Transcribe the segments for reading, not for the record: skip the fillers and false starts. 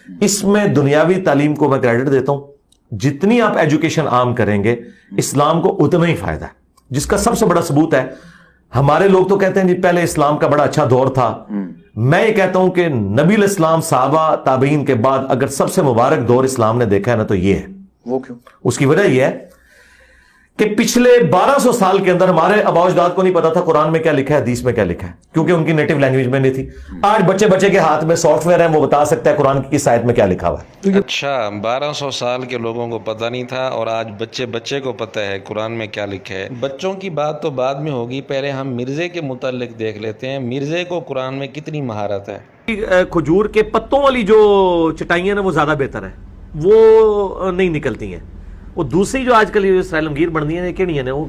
اس میں دنیاوی تعلیم کو میں کریڈٹ دیتا ہوں. جتنی آپ ایجوکیشن عام کریں گے اسلام کو اتنا ہی فائدہ ہے. جس کا سب سے بڑا ثبوت ہے, ہمارے لوگ تو کہتے ہیں جی پہلے اسلام کا بڑا اچھا دور تھا. میں یہ کہتا ہوں کہ نبی الاسلام صحابہ تابعین کے بعد اگر سب سے مبارک دور اسلام نے دیکھا ہے نا تو یہ ہے. وہ کیوں؟ اس کی وجہ یہ ہے کہ پچھلے 1200 سال کے اندر ہمارے آباء و اجداد کو نہیں پتا تھا قرآن میں کیا لکھا ہے, حدیث میں کیا لکھا ہے, کیونکہ ان کی نیٹو لینگویج میں نہیں تھی. آج بچے کے ہاتھ میں سافٹ ویئر ہے, وہ بتا سکتا ہے قرآن کی کس آیت میں کیا لکھا ہوا ہے. اچھا 1200 سال کے لوگوں کو پتہ نہیں تھا اور آج بچے کو پتہ ہے قرآن میں کیا لکھا ہے. بچوں کی بات تو بعد میں ہوگی, پہلے ہم مرزے کے متعلق دیکھ لیتے ہیں. مرزے کو قرآن میں کتنی مہارت ہے؟ کھجور کے پتوں والی جو چٹائیاں نا وہ زیادہ بہتر ہے, وہ نہیں نکلتی ہیں. وہ دوسری جو آج کل اسرائیل بن دی ہیں کہڑی ہیں وہ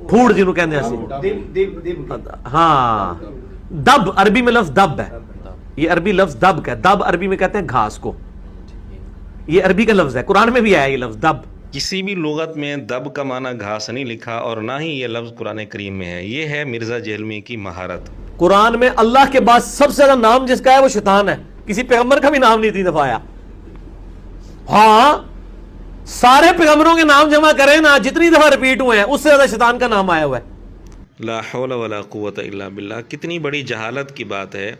پھوڑ جنہوں کہتے ہیں, ہاں دب, عربی میں لفظ دب ہے. یہ عربی لفظ دب کا ہے. دب عربی میں کہتے ہیں گھاس کو, یہ عربی کا لفظ ہے. قرآن میں بھی آیا یہ لفظ دب. کسی بھی لغت میں دب کا معنی گھاس نہیں لکھا اور نہ ہی یہ لفظ قرآن کریم میں ہے. یہ ہے مرزا جہلمی کی مہارت. قرآن میں اللہ کے بعد سب سے زیادہ نام جس کا ہے وہ شیطان ہے. کسی پیغمبر کا بھی نام نہیں تھی دفعہ. ہاں سارے پیغمبروں کے نام جمع کریں نا, جتنی دفعہ ریپیٹ ہوئے ہیں اس سے زیادہ شیطان کا نام آیا ہوا ہے. لا حول ولا قوت الا باللہ. کتنی بڑی جہالت کی بات ہے.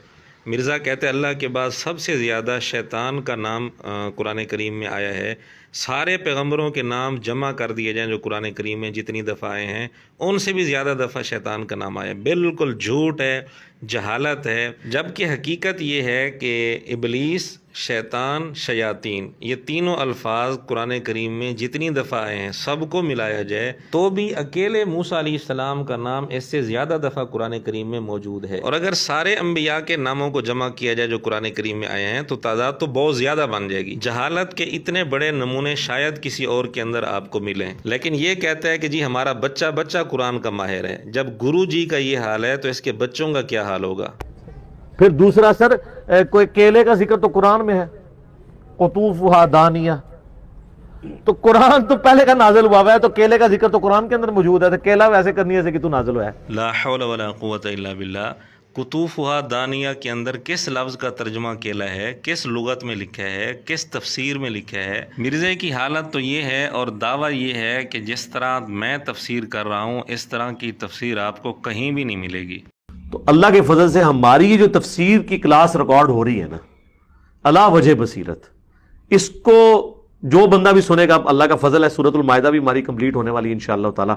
مرزا کہتے ہیں اللہ کے بعد سب سے زیادہ شیطان کا نام قرآن کریم میں آیا ہے. سارے پیغمبروں کے نام جمع کر دیے جائیں جو قرآن کریم میں جتنی دفعہ آئے ہیں ان سے بھی زیادہ دفعہ شیطان کا نام آیا. بالکل جھوٹ ہے, جہالت ہے. جبکہ حقیقت یہ ہے کہ ابلیس, شیطان, شیاطین یہ تینوں الفاظ قرآن کریم میں جتنی دفعہ آئے ہیں سب کو ملایا جائے تو بھی اکیلے موسیٰ علیہ السلام کا نام اس سے زیادہ دفعہ قرآن کریم میں موجود ہے. اور اگر سارے انبیاء کے ناموں کو جمع کیا جائے جو قرآن کریم میں آئے ہیں تو تعداد تو بہت زیادہ بن جائے گی. جہالت کے اتنے بڑے نمونے شاید کسی اور کے اندر آپ کو ملیں, لیکن یہ کہتا ہے کہ جی ہمارا بچہ قرآن کا ماہر ہے. جب گرو جی کا یہ حال ہے تو اس کے بچوں کا کیا حال ہوگا؟ پھر دوسرا سر, کوئی کیلے کا ذکر تو قرآن میں ہے, قطوفھا دانیہ, تو قرآن تو پہلے کا نازل ہوا ہے, تو کیلے کا ذکر تو قرآن کے اندر موجود ہے, تو کیلا ویسے کرنی ہے کہ تو نازل ہوا ہے. لا حول ولا قوت الا باللہ. قطوفھا دانیہ کے اندر کس لفظ کا ترجمہ کیلا ہے, کس لغت میں لکھا ہے, کس تفسیر میں لکھا ہے؟ مرزے کی حالت تو یہ ہے اور دعویٰ یہ ہے کہ جس طرح میں تفسیر کر رہا ہوں اس طرح کی تفسیر آپ کو کہیں بھی نہیں ملے گی. تو اللہ کے فضل سے ہماری جو تفسیر کی کلاس ریکارڈ ہو رہی ہے نا اللہ وجہ بصیرت, اس کو جو بندہ بھی سنے گا, اللہ کا فضل ہے سورۃ المائدہ بھی ہماری کمپلیٹ ہونے والی انشاءاللہ تعالی,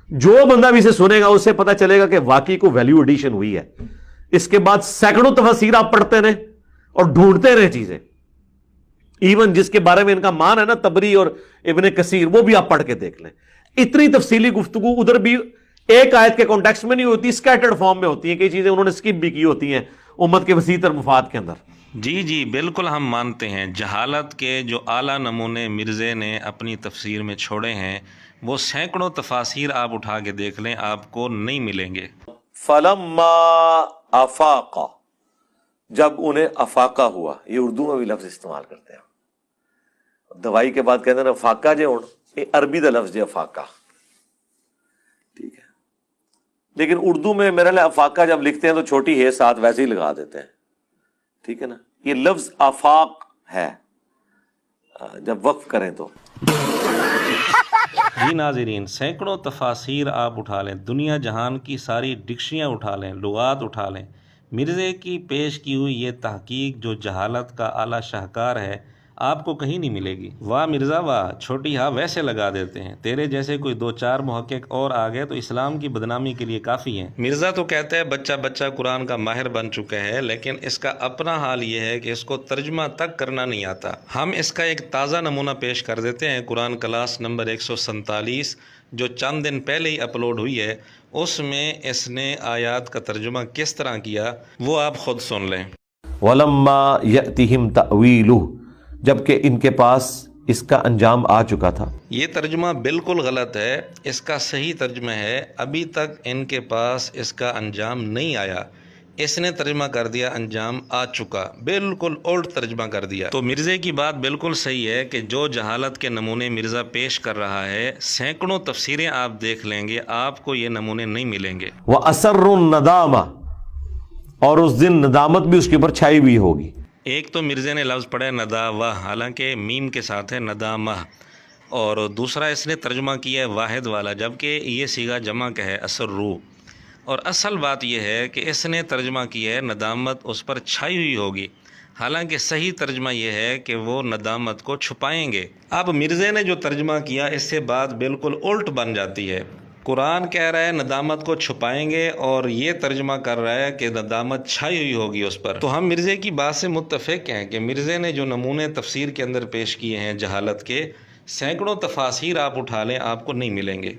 جو بندہ بھی اسے سنے گا اسے پتہ چلے گا کہ واقعی کو ویلیو ایڈیشن ہوئی ہے. اس کے بعد سینکڑوں تفاسیر آپ پڑھتے رہیں اور ڈھونڈتے رہیں چیزیں, ایون جس کے بارے میں ان کا مان ہے نا تبری اور ابن کثیر, وہ بھی آپ پڑھ کے دیکھ لیں. اتنی تفصیلی گفتگو ادھر بھی ایک آیت کے کانٹیکسٹ میں نہیں ہوتی, اسکیٹرڈ فارم میں ہوتی ہیں. کئی چیزیں انہوں نے سکپ بھی کی ہوتی ہیں امت کے وسیع تر مفاد کے اندر. جی بالکل ہم مانتے ہیں جہالت کے جو اعلیٰ نمونے مرزے نے اپنی تفسیر میں چھوڑے ہیں وہ سینکڑوں تفاسیر آپ اٹھا کے دیکھ لیں آپ کو نہیں ملیں گے. فلما افاق, جب انہیں افاقہ ہوا, یہ اردو میں بھی لفظ استعمال کرتے ہیں. دوائی کے بعد کہتے ہیں نا فاقہ جے ہوں, یہ عربی دا لفظ جے افاقہ, ٹھیک ہے. لیکن اردو میں میرے لیے افاقہ جب لکھتے ہیں تو چھوٹی ہے ساتھ ویسے ہی لگا دیتے ہیں, ٹھیک ہے نا. یہ لفظ آفاق ہے, جب وقف کریں تو. جی ناظرین, سینکڑوں تفاسیر آپ اٹھا لیں, دنیا جہان کی ساری ڈکشنریاں اٹھا لیں, لغات اٹھا لیں, مرزے کی پیش کی ہوئی یہ تحقیق جو جہالت کا اعلیٰ شاہکار ہے آپ کو کہیں نہیں ملے گی. واہ مرزا واہ, چھوٹی ہاں ویسے لگا دیتے ہیں. تیرے جیسے کوئی 2-4 محقق اور آ گئے تو اسلام کی بدنامی کے لیے کافی ہیں. مرزا تو کہتا ہے بچہ قرآن کا ماہر بن چکا ہے, لیکن اس کا اپنا حال یہ ہے کہ اس کو ترجمہ تک کرنا نہیں آتا. ہم اس کا ایک تازہ نمونہ پیش کر دیتے ہیں. قرآن کلاس نمبر 147 جو چند دن پہلے ہی اپلوڈ ہوئی ہے, اس میں اس نے آیات کا ترجمہ کس طرح کیا وہ آپ خود سن لیں. وَلَمَّا يَأْتِهِمْ تَأْوِيلُهُ, جبکہ ان کے پاس اس کا انجام آ چکا تھا. یہ ترجمہ بالکل غلط ہے. اس کا صحیح ترجمہ ہے ابھی تک ان کے پاس اس کا انجام نہیں آیا. اس نے ترجمہ کر دیا انجام آ چکا, بالکل الٹ ترجمہ کر دیا. تو مرزے کی بات بالکل صحیح ہے کہ جو جہالت کے نمونے مرزا پیش کر رہا ہے سینکڑوں تفسیریں آپ دیکھ لیں گے آپ کو یہ نمونے نہیں ملیں گے. وَأَسَرُّ النَّدَامَ, اور اس دن ندامت بھی اس کے اوپر چھائی ہوئی ہوگی. ایک تو مرزے نے لفظ پڑھا ہے نداوہ، حالانکہ میم کے ساتھ ہے ندامہ، اور دوسرا اس نے ترجمہ کیا ہے واحد والا، جبکہ یہ صیغہ جمع کا ہے اسروا، اور اصل بات یہ ہے کہ اس نے ترجمہ کیا ہے ندامت اس پر چھائی ہوئی ہوگی، حالانکہ صحیح ترجمہ یہ ہے کہ وہ ندامت کو چھپائیں گے۔ اب مرزے نے جو ترجمہ کیا اس سے بات بالکل الٹ بن جاتی ہے۔ قرآن کہہ رہا ہے ندامت کو چھپائیں گے، اور یہ ترجمہ کر رہا ہے کہ ندامت چھائی ہوئی ہوگی اس پر۔ تو ہم مرزے کی بات سے متفق ہیں کہ مرزے نے جو نمونے تفسیر کے اندر پیش کیے ہیں جہالت کے، سینکڑوں تفاسیر آپ اٹھا لیں آپ کو نہیں ملیں گے۔